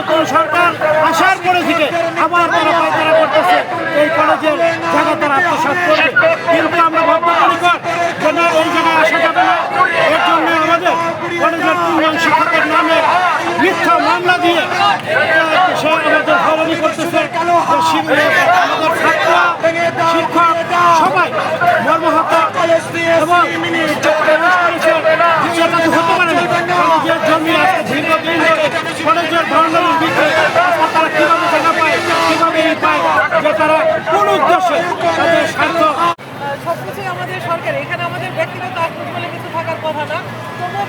নতুন সরকার আসার পরে থেকে আবার তারা পায়তারা করতেছে এই কলেজের জায়গা তারা আত্মসাৎ করবে। কিন্তু আমরা বদ্ধপরিকর যে না, এই জায়গায় আসা যাবে না। এর জন্য আমাদের কলেজের 3 জন শিক্ষকের নামে মিথ্যা মামলা দিয়ে সে আমাদের হয়রানি করতেছে। আমাদের ছাত্র শিক্ষক সবাই মর্মাহত এবং হতে পারে না। কলেজের জমি আজকে দীর্ঘদিন ধরে কলেজের ধর্মের ভিতরে তারা কীভাবে জায়গা পায়, কীভাবে এই পায় যে তারা কোন উদ্দেশ্যে তাদের স্বার্থ। সবকিছুই আমাদের সরকার, এখানে আমাদের ব্যক্তিগত আক্রোশ বলে কিছু থাকার কথা না। তবুও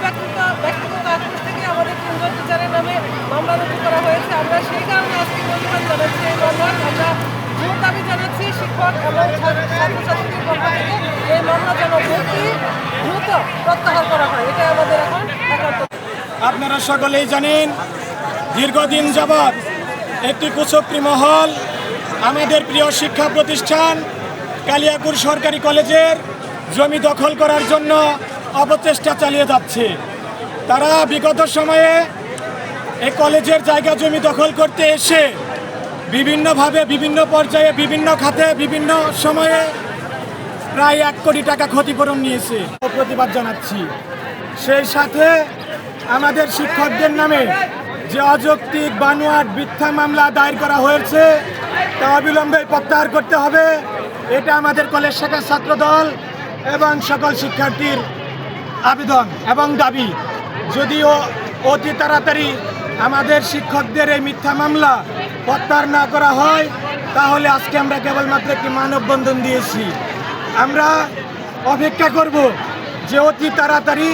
ব্যক্তিগত আক্রোশ থেকে আমাদের 3 জন টিচারের নামে মামলা রুজু করা হয়েছে। আমরা সেই কারণে আজকে প্রতিবাদ জানাচ্ছি এই মামলার। আমরা জোর দাবি জানাচ্ছি শিক্ষক এবং ছাত্রছাত্রীদের পক্ষ থেকে এই মামলা যেন দ্রুত প্রত্যাহার করা হয়, এটাই আমাদের এখন একান্ত। আপনারা সকলেই জানেন, দীর্ঘদিন যাবৎ একটি কুচক্রী মহল আমাদের প্রিয় শিক্ষা প্রতিষ্ঠান কালিয়াকৈর সরকারি কলেজের জমি দখল করার জন্য অপচেষ্টা চালিয়ে যাচ্ছে। তারা বিগত সময়ে এই কলেজের জায়গা জমি দখল করতে এসে বিভিন্নভাবে বিভিন্ন পর্যায়ে বিভিন্ন খাতে বিভিন্ন সময়ে প্রায় 1 কোটি টাকা ক্ষতিপূরণ নিয়েছে। প্রতিবাদ জানাচ্ছি। সেই সাথে আমাদের শিক্ষকদের নামে যে অযৌক্তিক বানোয়াট মিথ্যা মামলা দায়ের করা হয়েছে তা অবিলম্বে প্রত্যাহার করতে হবে। এটা আমাদের কলেজ শাখার ছাত্রদল এবং সকল শিক্ষার্থীর আবেদন এবং দাবি। যদিও অতি তাড়াতাড়ি আমাদের শিক্ষকদের এই মিথ্যা মামলা প্রত্যাহার না করা হয় তাহলে আজকে আমরা কেবলমাত্র একটি মানববন্ধন দিয়েছি। আমরা অপেক্ষা করব যে অতি তাড়াতাড়ি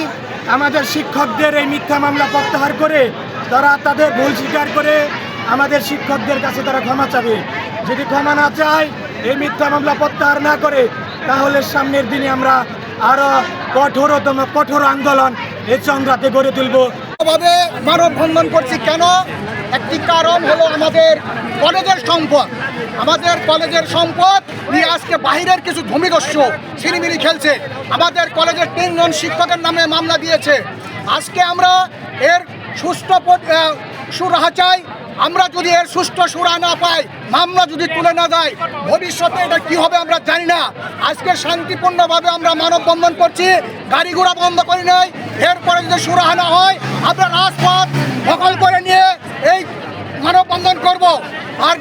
আমাদের শিক্ষকদের এই মিথ্যা মামলা প্রত্যাহার করে তারা তাদের ভুল স্বীকার করে আমাদের শিক্ষকদের কাছে তারা ক্ষমা চাবে। যদি ক্ষমা না চায়, এই মিথ্যা মামলা প্রত্যাহার না করে, তাহলে সামনের দিনে আমরা আরো কঠোর আন্দোলন এই চন্দ্রাতে গড়ে তুলব। মানববন্ধন করছি কেন? একটি কারণ হলো আমাদের কলেজের সম্পদ নিয়ে আজকে বাহিরের কিছু ভূমিদস্যু ছিনিমিনি খেলছে। আমাদের কলেজের 3 জন শিক্ষকের নামে মামলা দিয়েছে। আজকে আমরা এর সুষ্ঠু সুরাহা চাই। আমরা যদি এর সুষ্ঠু সুরাহা না পাই, মামলা যদি তুলে না যায়, ভবিষ্যতে এটা কি হবে আমরা জানি না। আজকে শান্তিপূর্ণভাবে আমরা মানববন্ধন করছি, গাড়ি ঘোড়া বন্ধ করি নাই। এরপরে যদি সুরাহা না হয়, আমরা রাজপথ দখল করে নিয়ে এই মানববন্ধন করব। আর